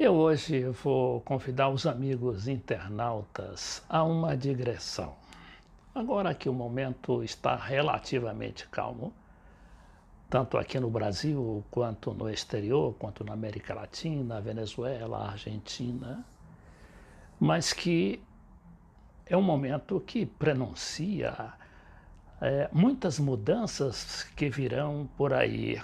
Eu hoje vou convidar os amigos internautas a uma digressão. Agora que o momento está relativamente calmo, tanto aqui no Brasil, quanto no exterior, quanto na América Latina, Venezuela, Argentina, mas que é um momento que prenuncia muitas mudanças que virão por aí,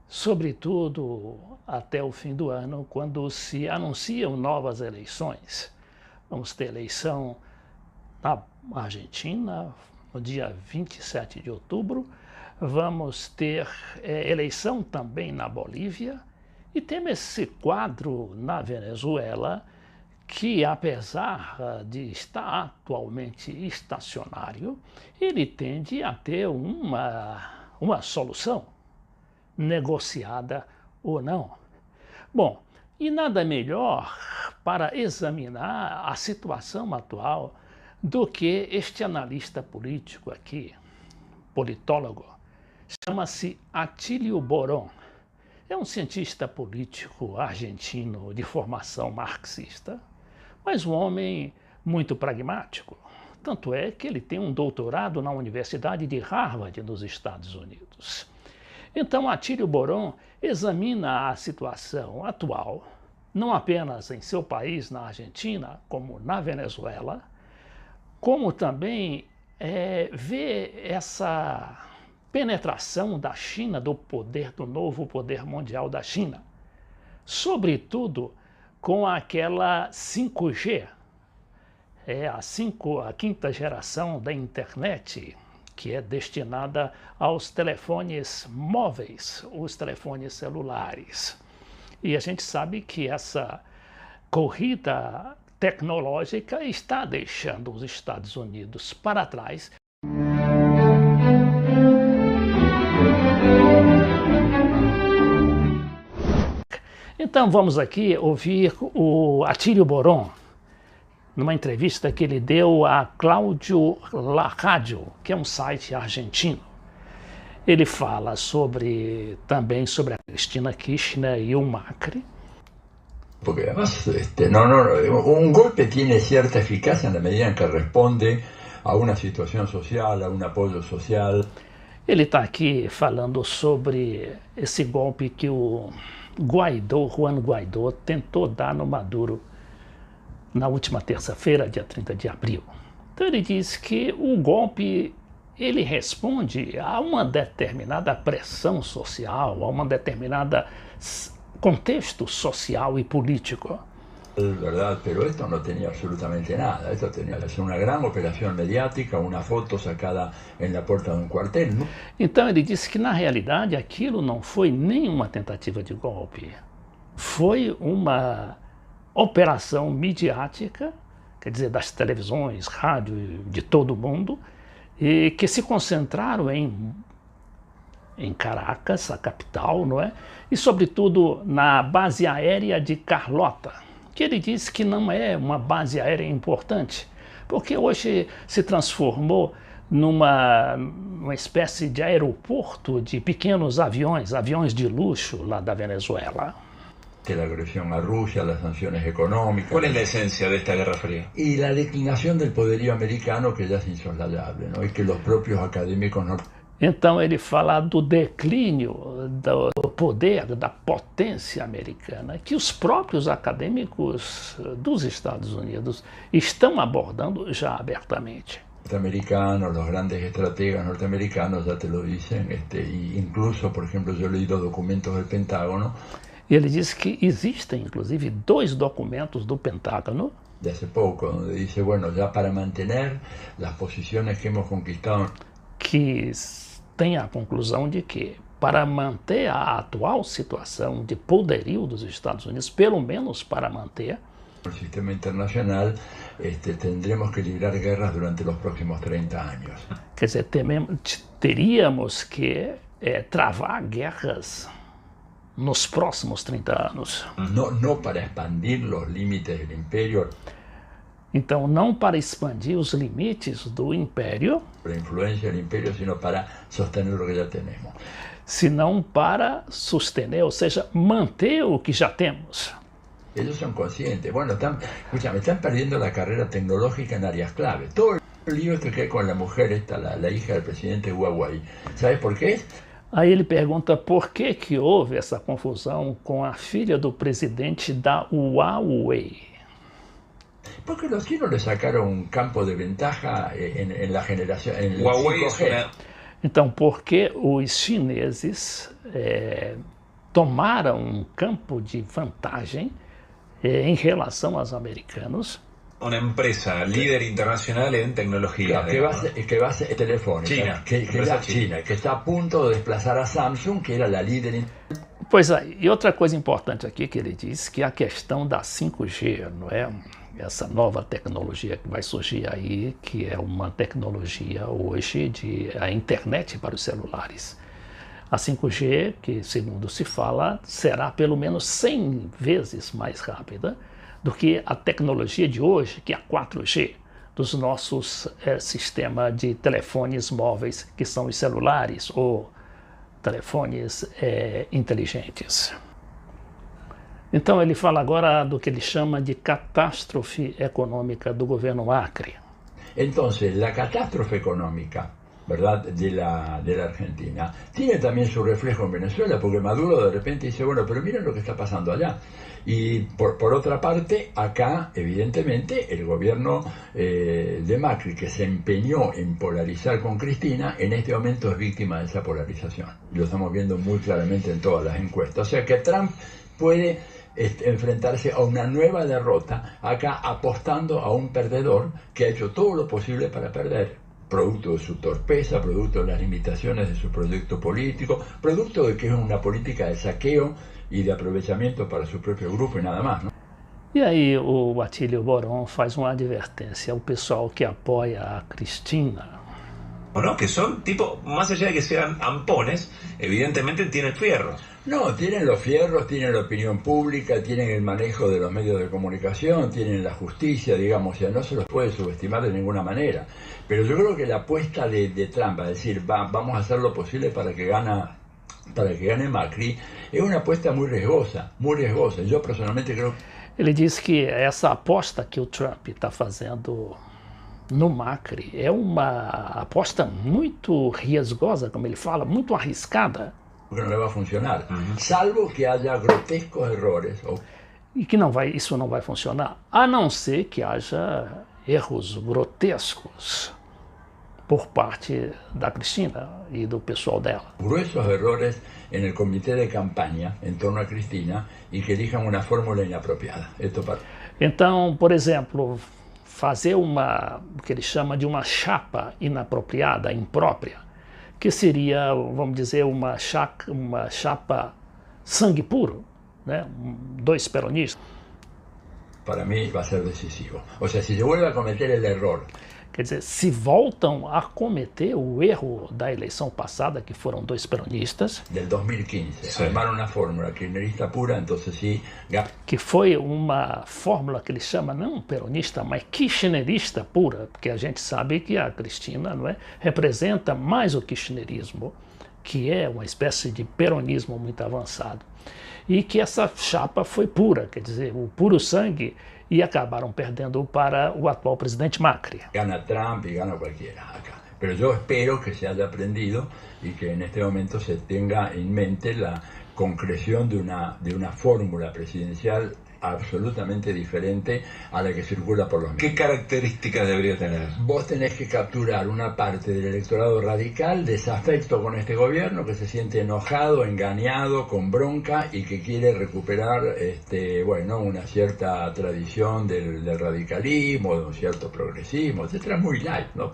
sobretudo até o fim do ano, quando se anunciam novas eleições. Vamos ter eleição na Argentina, no dia 27 de outubro, vamos ter eleição também na Bolívia, e temos esse quadro na Venezuela, que apesar de estar atualmente estacionário, ele tende a ter uma solução, negociada ou não. Bom, e nada melhor para examinar a situação atual do que este analista político aqui, politólogo, chama-se Atílio Borón. É um cientista político argentino de formação marxista, mas um homem muito pragmático. Tanto é que ele tem um doutorado na Universidade de Harvard, nos Estados Unidos. Então, Atílio Borón examina a situação atual, não apenas em seu país, na Argentina, como na Venezuela, como também vê essa penetração da China, do novo poder mundial da China, sobretudo com aquela 5G, a quinta geração da internet, que é destinada aos telefones móveis, os telefones celulares. E a gente sabe que essa corrida tecnológica está deixando os Estados Unidos para trás. Então vamos aqui ouvir o Atílio Borón, numa entrevista que ele deu a Cláudio La Radio, que é um site argentino. Ele fala também sobre a Cristina Kirchner e o Macri. Porque además un golpe tiene cierta eficacia en la medida en que responde a una situación social, a un apoyo social. Ele está aqui falando sobre esse golpe que o Juan Guaidó tentou dar no Maduro na última terça-feira, dia 30 de abril. Então ele diz que o golpe ele responde a uma determinada pressão social, a uma determinada contexto social e político. ¿Verdad? Pero esto no tenía absolutamente nada. Esto tenía que ser una gran operación mediática, una foto sacada en la puerta de un cuartel, ¿no? Então ele disse que na realidade aquilo não foi nenhuma tentativa de golpe. Foi uma operação midiática, quer dizer, das televisões, rádio, de todo mundo, e que se concentraram em Caracas, a capital, não é? E sobretudo na base aérea de Carlota, que ele disse que não é uma base aérea importante, porque hoje se transformou numa espécie de aeroporto de pequenos aviões de luxo lá da Venezuela. Que la agresión a Rusia, las sanciones económicas. ¿Cuál es la esencia de esta Guerra Fría? Y la declinación del poderío americano, que ya es insoslayable, ¿no? Y que los propios académicos no. Então ele fala do declínio do poder, da potência americana, que os próprios acadêmicos dos Estados Unidos estão abordando já abertamente. Norteamericanos, los grandes estrategas norteamericanos ya te lo dicen, y incluso, por ejemplo, yo he leído documentos del Pentágono. E ele diz que existem, inclusive, 2 documentos do Pentágono de hace poco, donde dice, bueno, ya para mantener las posiciones que hemos conquistado, que tem a conclusão de que, para manter a atual situação de poderio dos Estados Unidos, pelo menos para manter el sistema internacional, tendremos que librar guerras durante los próximos 30 años. Quer dizer, teríamos que travar guerras nos próximos 30 anos. No para expandir los límites del imperio. Então, não para expandir os limites do império, para influência do império, sino para sostener o que já temos. Senão para sustener, ou seja, manter o que já temos. Ellos son conscientes. Bueno, escúchame, están perdiendo la carrera tecnológica en áreas clave. Todo el lío este que hay con la mujer esta, la hija del presidente Huawei. ¿Sabes por qué? Aí ele pergunta por que houve essa confusão com a filha do presidente da Huawei. Porque los chinos le sacaron un campo de ventaja en la generación, en el Huawei 5G. Então, porque os chineses tomaram um campo de vantagem em relação aos americanos. Una empresa líder internacional en tecnología. Claro, que va a ser telefónica, China, que es China, que está a punto de desplazar a Samsung, que era la líder. Pois é, e outra coisa importante aqui que ele diz, que é a questão da 5G, não é? Essa nova tecnologia que vai surgir aí, que é uma tecnologia hoje de a internet para os celulares. A 5G, que segundo se fala, será pelo menos 100 vezes mais rápida do que a tecnologia de hoje, que é a 4G, dos nossos sistemas de telefones móveis, que são os celulares ou telefones inteligentes. Então ele fala agora do que ele chama de catástrofe econômica do governo Macri. Entonces, la catástrofe económica, ¿verdad?, de la Argentina, tiene también su reflejo en Venezuela, porque Maduro de repente dice, bueno, pero miren lo que está pasando allá. Y por otra parte, acá, evidentemente, el gobierno de Macri, que se empeñó en polarizar con Cristina, en este momento es víctima de esa polarización. Lo estamos viendo muy claramente en todas las encuestas. O sea que Trump puede enfrentarse a una nueva derrota, acá apostando a un perdedor que ha hecho todo lo posible para perder, producto de su torpeza, producto de las limitaciones de su proyecto político, producto de que es una política de saqueo e de aproveitamento para seu próprio grupo e nada mais. Não? E aí o Atílio Boron faz uma advertência ao pessoal que apoia a Cristina. ¿No? Que son tipo, más allá de que sean ampones, evidentemente tienen fierros. No, tienen los fierros, tienen la opinión pública, tienen el manejo de los medios de comunicación, tienen la justicia, digamos, o sea, no se los puede subestimar de ninguna manera. Pero yo creo que la apuesta de Trump, es decir, vamos a hacer lo posible para que gane Macri, é uma aposta muito riesgosa, muito riesgosa. Eu personalmente creio. Ele diz que essa aposta que o Trump está fazendo no Macri é uma aposta muito riesgosa, como ele fala, muito arriscada. Porque não vai funcionar, salvo que haja grotescos errores. E que isso não vai funcionar, a não ser que haja erros grotescos por parte da Cristina e do pessoal dela. Gruesos errores en el comité de campaña en torno a Cristina y que elijan una fórmula inapropiada. Então, por exemplo, fazer o que ele chama de uma chapa inapropriada, imprópria, que seria, vamos dizer, uma chapa sangue puro, né? Dois peronistas. Para mim vai ser decisivo. Ou seja, se se vuelve a cometer o erro. Quer dizer, se voltam a cometer o erro da eleição passada, que foram dois peronistas. Del 2015, armaram uma fórmula kirchnerista pura, então sim. Que foi uma fórmula que ele chama não peronista, mas kirchnerista pura, porque a gente sabe que a Cristina, não é, representa mais o kirchnerismo, que é uma espécie de peronismo muito avançado. E que essa chapa foi pura, quer dizer, o puro sangue, e acabaram perdendo para o atual presidente Macri. Gana Trump y gana cualquiera acá. Pero yo espero que se haya aprendido y que en este momento se tenga en mente la concreción de una fórmula presidencial absolutamente diferente a la que circula por los medios. ¿Qué características debería tener? Vos tenés que capturar una parte del electorado radical desafecto con este gobierno, que se siente enojado, engañado, con bronca y que quiere recuperar una cierta tradición del radicalismo, de un cierto progresismo, etc. Muy light, ¿no?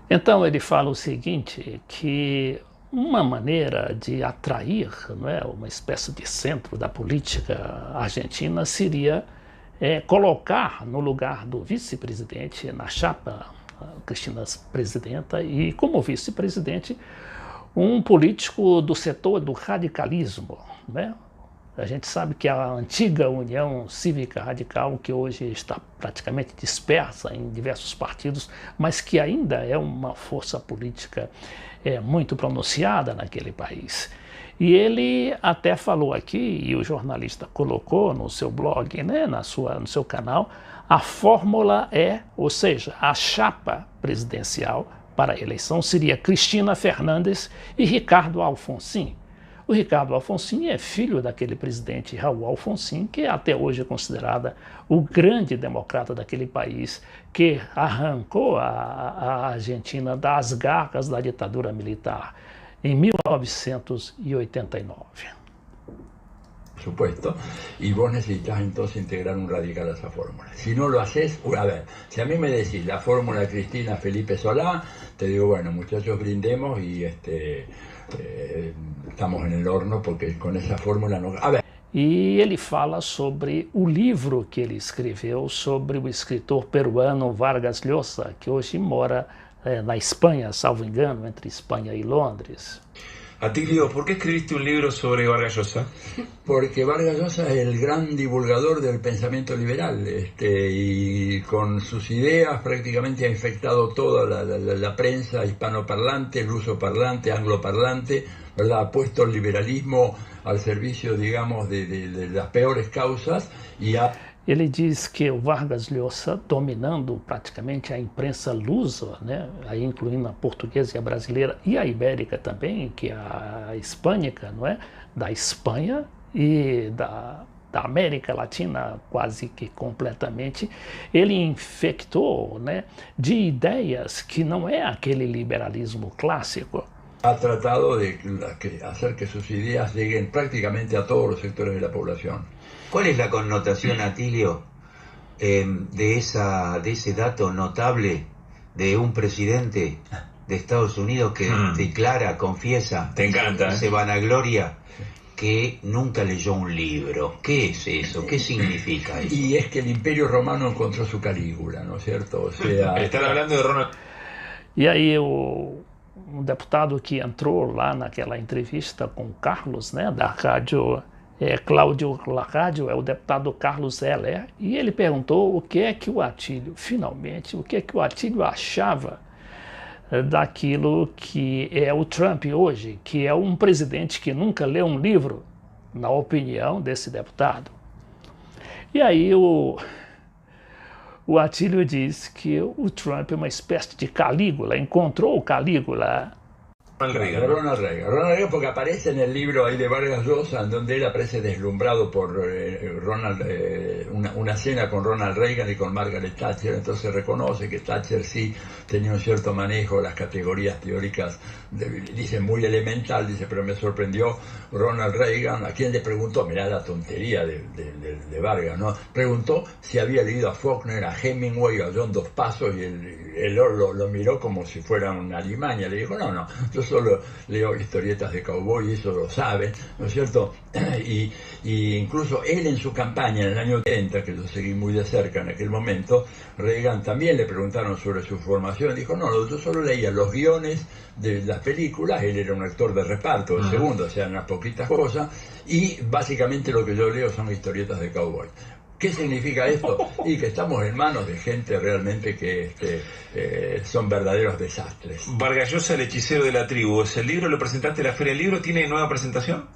Então ele fala o seguinte, que uma maneira de atrair, não é, uma espécie de centro da política argentina seria colocar no lugar do vice-presidente, na chapa Cristina presidenta, e como vice-presidente um político do setor do radicalismo, né? A gente sabe que a antiga União Cívica Radical, que hoje está praticamente dispersa em diversos partidos, mas que ainda é uma força política muito pronunciada naquele país. E ele até falou aqui, e o jornalista colocou no seu blog, né, no seu canal, a fórmula ou seja, a chapa presidencial para a eleição seria Cristina Fernandes e Ricardo Alfonsin. O Ricardo Alfonsin é filho daquele presidente Raul Alfonsin, que até hoje é considerado o grande democrata daquele país, que arrancou a Argentina das garras da ditadura militar em 1989. Por supuesto, y vos necesitas entonces integrar un radical a esa fórmula. Si no lo haces, a ver, si a mí me decís la fórmula Cristina Felipe Solá, te digo, bueno, muchachos, brindemos y estamos en el horno porque con esa fórmula no... A ver. E ele fala sobre o livro que ele escreveu sobre o escritor peruano Vargas Llosa, que hoje mora na Espanha, salvo engano, entre Espanha y Londres. Atilio, ¿por qué escribiste un libro sobre Vargas Llosa? Porque Vargas Llosa es el gran divulgador del pensamiento liberal, y con sus ideas prácticamente ha infectado toda la prensa hispanoparlante, lusoparlante, angloparlante, ¿verdad? Ha puesto el liberalismo al servicio, digamos, de las peores causas y ha... Ele diz que o Vargas Llosa, dominando praticamente a imprensa lusa, né, aí incluindo a portuguesa e a brasileira e a ibérica também, que é a hispânica, não é? Da Espanha e da América Latina quase que completamente, ele infectou, né, de ideias que não é aquele liberalismo clássico. Ha tratado de hacer que sus ideas lleguen prácticamente a todos los sectores de la población. ¿Cuál es la connotación, Atilio, de ese dato notable de un presidente de Estados Unidos que declara, confiesa, te encanta, se vanagloria que nunca leyó un libro? ¿Qué es eso? ¿Qué significa eso? Y es que el Imperio Romano encontró su Calígula, ¿no es cierto? O sea, están hablando de Ronald. E aí um deputado que entrou lá naquela entrevista com o Carlos, né, da rádio Cláudio Rádio, é o deputado Carlos Heller, e ele perguntou o que é que o Atílio, finalmente, o que é que o Atílio achava daquilo que é o Trump hoje, que é um presidente que nunca leu um livro, na opinião desse deputado. E aí o Atílio diz que o Trump é uma espécie de Calígula, encontrou o Calígula. Ronald Reagan, porque aparece en el libro ahí de Vargas Llosa, en donde él aparece deslumbrado por una cena con Ronald Reagan y con Margaret Thatcher, entonces reconoce que Thatcher sí tenía un cierto manejo de las categorías teóricas, dice muy elemental, dice, pero me sorprendió Ronald Reagan, a quien le preguntó, mirá la tontería de Vargas, ¿no? Preguntó si había leído a Faulkner, a Hemingway, a John Dos Passos, y él lo miró como si fuera una alimaña, le dijo, no, yo solo leo historietas de cowboy y eso lo saben, ¿no es cierto? Y incluso él en su campaña en el año 30, que lo seguí muy de cerca en aquel momento, Reagan también le preguntaron sobre su formación, dijo, no, yo solo leía los guiones de las películas, él era un actor de reparto, de segundo, o sea, unas poquitas cosas, y básicamente lo que yo leo son historietas de cowboy. ¿Qué significa esto? Y que estamos en manos de gente realmente que son verdaderos desastres. Vargas Llosa, el hechicero de la tribu. ¿Ese libro lo presentaste en la Feria del Libro? ¿Tiene nueva presentación?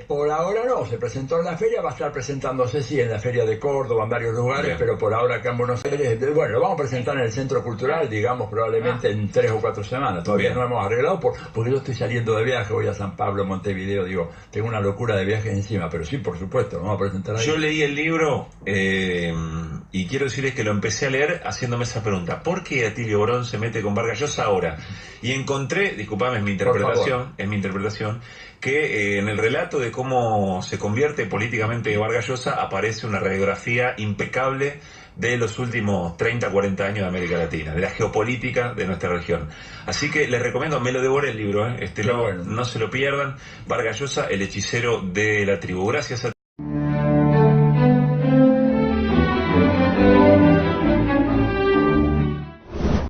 Por ahora no, se presentó en la feria, va a estar presentándose sí en la Feria de Córdoba, en varios lugares, bien, pero por ahora acá en Buenos Aires, bueno, lo vamos a presentar en el Centro Cultural, digamos, probablemente en 3 o 4 semanas. Todavía no hemos arreglado porque yo estoy saliendo de viaje, voy a San Pablo, Montevideo, digo, tengo una locura de viajes encima, pero sí, por supuesto, lo vamos a presentar ahí. Yo leí el libro... y quiero decirles que lo empecé a leer haciéndome esa pregunta: ¿por qué Atilio Borón se mete con Vargas Llosa ahora? Y encontré, disculpame, es mi interpretación, que en el relato de cómo se convierte políticamente Vargas Llosa aparece una radiografía impecable de los últimos 30, 40 años de América Latina, de la geopolítica de nuestra región. Así que les recomiendo, me lo devoré el libro, bueno. No se lo pierdan. Vargas Llosa, el hechicero de la tribu. Gracias a